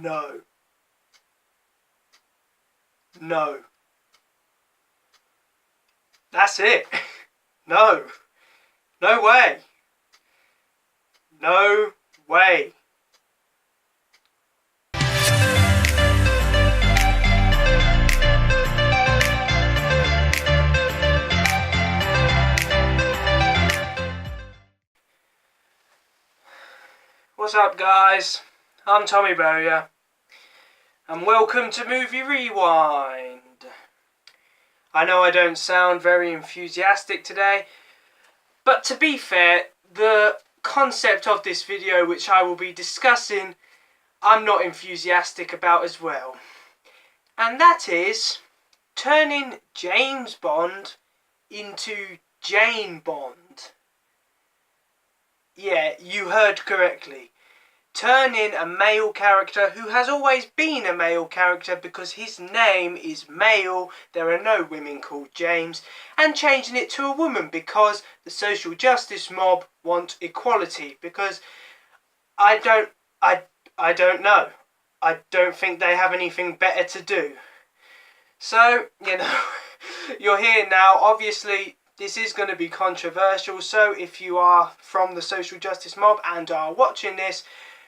No. No. That's it. No. No way. No way. What's up, guys? I'm Tommy Bowyer, and welcome to Movie Rewind. I know I don't sound very enthusiastic today, but to be fair, the concept of this video, which I will be discussing, I'm not enthusiastic about as well. And that is turning James Bond into Jane Bond. Yeah, you heard correctly. Turning a male character who has always been a male character because his name is male, there are no women called James, and changing it to a woman because the social justice mob want equality, because I don't know. I don't think they have anything better to do. So, you know, you're here now. Obviously, this is going to be controversial, so if you are from the social justice mob and are watching this,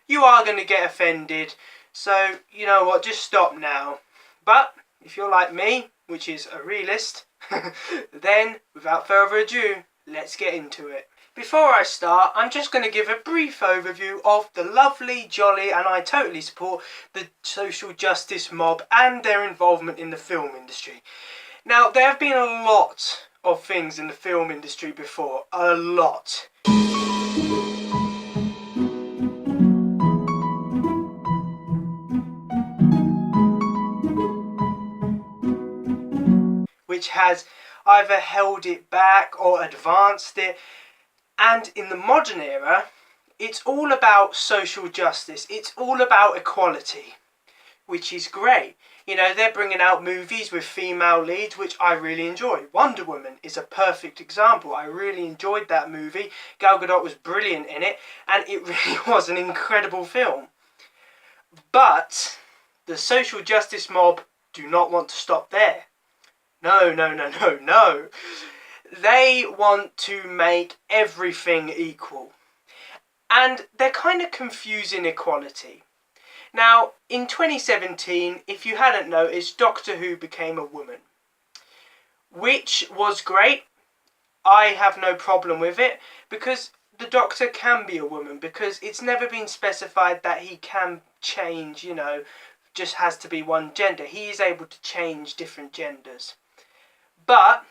you are going to get offended. So, you know what, just stop now. But, if you're like me, which is a realist, then, without further ado, let's get into it. Before I start, I'm just going to give a brief overview of the lovely, jolly, and I totally support the social justice mob and their involvement in the film industry. Now, there have been a lot of things in the film industry before. A lot. Which has either held it back or advanced it. And in the modern era, it's all about social justice. It's all about equality, which is great. You know, they're bringing out movies with female leads, which I really enjoy. Wonder Woman is a perfect example. I really enjoyed that movie. Gal Gadot was brilliant in it, and it really was an incredible film. But the social justice mob do not want to stop there. No. They want to make everything equal. And they're kind of confusing equality. Now, in 2017, if you hadn't noticed, Doctor Who became a woman. Which was great. I have no problem with it, because the Doctor can be a woman, because it's never been specified that he can change, you know, just has to be one gender. He is able to change different genders. But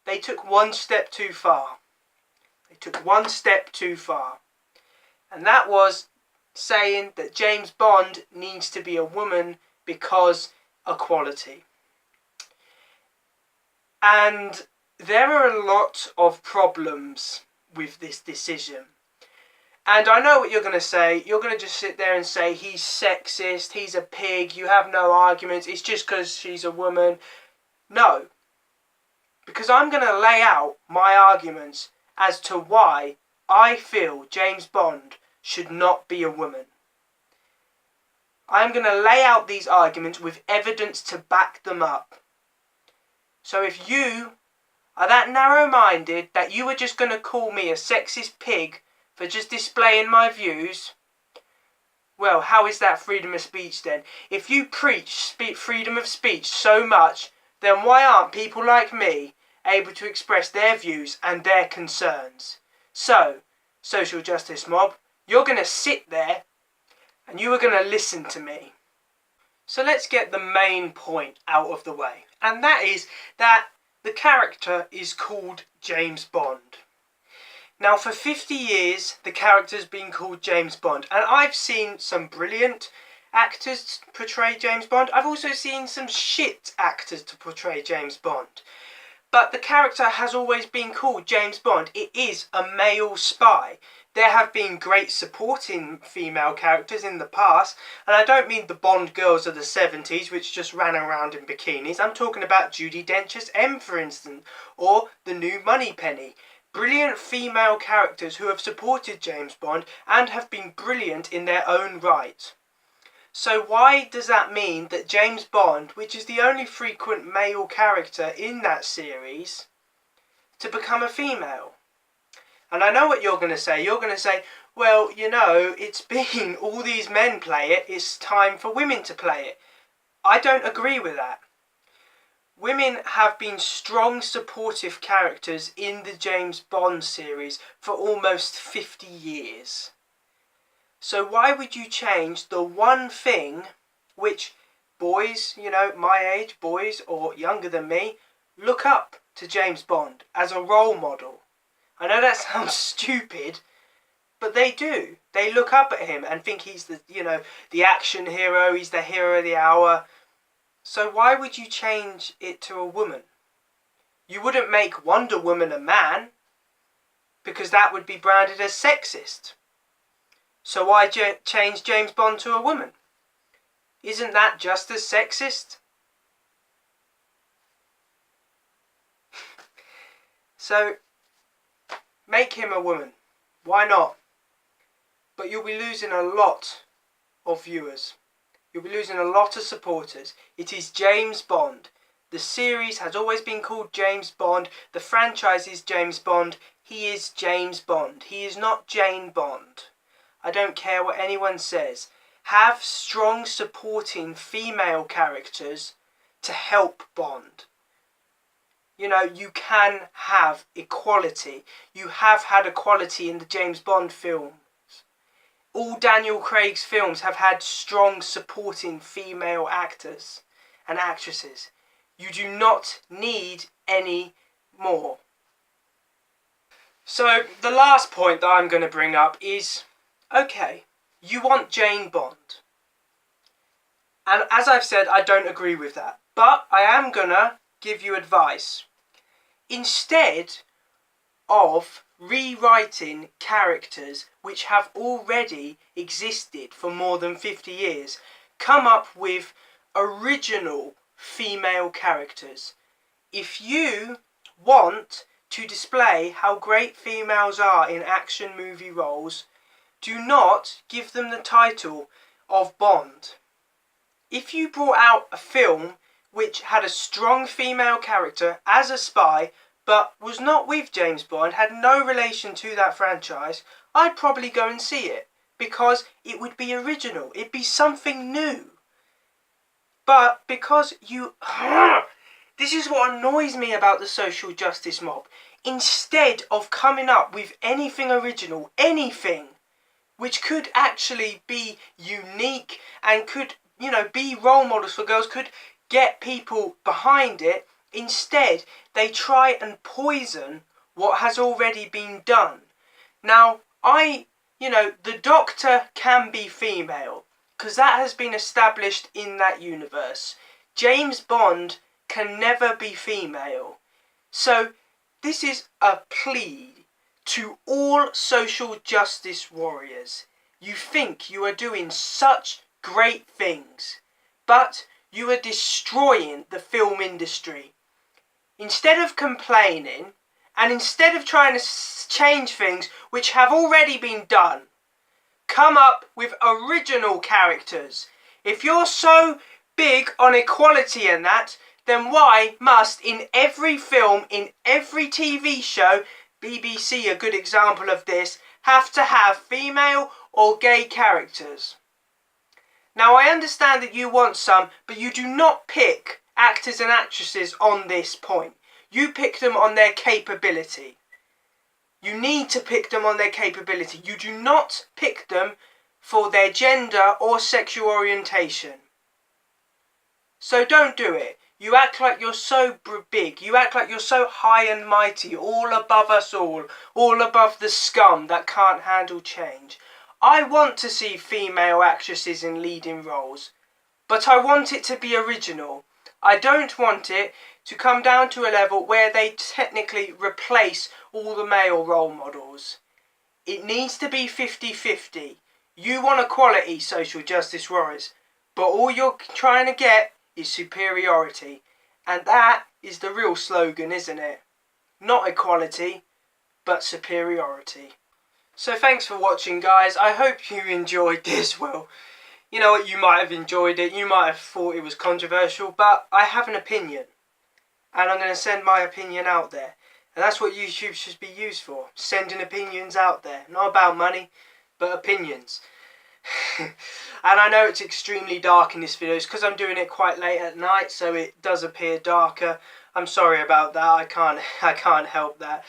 they took one step too far. They took one step too far. And that was saying that James Bond needs to be a woman because equality. And there are a lot of problems with this decision. And I know what you're going to say. You're going to just sit there and say he's sexist, he's a pig, you have no arguments, it's just because she's a woman. No. Because I'm going to lay out my arguments as to why I feel James Bond should not be a woman. I'm going to lay out these arguments with evidence to back them up. So if you are that narrow-minded that you are just going to call me a sexist pig for just displaying my views, well, how is that freedom of speech then? If you preach freedom of speech so much, then why aren't people like me able to express their views and their concerns? So, social justice mob, you're going to sit there and you are going to listen to me. So let's get the main point out of the way. And that is that the character is called James Bond. Now, for 50 years, the character's been called James Bond. And I've seen some brilliant actors portray James Bond. I've also seen some shit actors to portray James Bond. But the character has always been called James Bond. It is a male spy. There have been great supporting female characters in the past, and I don't mean the Bond girls of the 70s which just ran around in bikinis. I'm talking about Judi Dench's M, for instance, or the new Moneypenny. Brilliant female characters who have supported James Bond and have been brilliant in their own right. So why does that mean that James Bond, which is the only frequent male character in that series, to become a female? And I know what you're going to say. You're going to say, well, you know, it's been all these men play it, it's time for women to play it. I don't agree with that. Women have been strong supportive characters in the James Bond series for almost 50 years. So why would you change the one thing which boys, you know, my age, boys or younger than me, look up to James Bond as a role model? I know that sounds stupid, but they do. They look up at him and think he's the, you know, the action hero, he's the hero of the hour. So why would you change it to a woman? You wouldn't make Wonder Woman a man, because that would be branded as sexist. So why change James Bond to a woman? Isn't that just as sexist? So, make him a woman. Why not? But you'll be losing a lot of viewers. You'll be losing a lot of supporters. It is James Bond. The series has always been called James Bond. The franchise is James Bond. He is James Bond. He is not Jane Bond. I don't care what anyone says. Have strong supporting female characters to help Bond. You know, you can have equality. You have had equality in the James Bond films. All Daniel Craig's films have had strong supporting female actors and actresses. You do not need any more. So the last point that I'm going to bring up is, okay, you want Jane Bond. And as I've said, I don't agree with that. But I am going to give you advice. Instead of rewriting characters which have already existed for more than 50 years, come up with original female characters. If you want to display how great females are in action movie roles, do not give them the title of Bond. If you brought out a film which had a strong female character as a spy, but was not with James Bond, had no relation to that franchise, I'd probably go and see it, because it would be original, it'd be something new. But because you... This is what annoys me about the social justice mob. Instead of coming up with anything original, anything, which could actually be unique and could, you know, be role models for girls, could get people behind it, instead they try and poison what has already been done. Now, the Doctor can be female, because that has been established in that universe. James Bond can never be female. So, this is a plea to all social justice warriors. You think you are doing such great things, but you are destroying the film industry. Instead of complaining, and instead of trying to change things which have already been done, come up with original characters. If you're so big on equality and that, then why must in every film, in every TV show, BBC a good example of this, have to have female or gay characters? Now I understand that you want some, but you do not pick actors and actresses on this point. You pick them on their capability. You need to pick them on their capability. You do not pick them for their gender or sexual orientation. So don't do it. You act like you're so big. You act like you're so high and mighty, all above us all above the scum that can't handle change. I want to see female actresses in leading roles, but I want it to be original. I don't want it to come down to a level where they technically replace all the male role models. It needs to be 50-50. You want equality, social justice warriors, but all you're trying to get is superiority. And that is the real slogan, isn't it? Not equality, but superiority. So thanks for watching, guys. I hope you enjoyed this. Well, You know what, you might have enjoyed it, you might have thought it was controversial, but I have an opinion. And I'm going to send my opinion out there. And that's what YouTube should be used for. Sending opinions out there. Not about money, but opinions. And I know it's extremely dark in this video. It's because I'm doing it quite late at night, so it does appear darker. I'm sorry about that. I can't help that.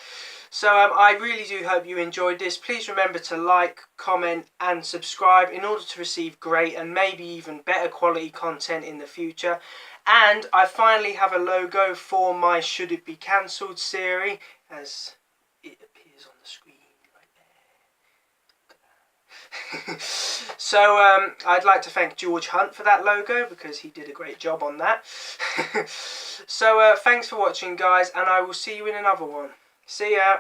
So I really do hope you enjoyed this. Please remember to like, comment and subscribe in order to receive great and maybe even better quality content in the future. And I finally have a logo for my Should It Be Cancelled series, as it appears on the screen right there. So I'd like to thank George Hunt for that logo because he did a great job on that. So thanks for watching, guys, and I will see you in another one. See ya!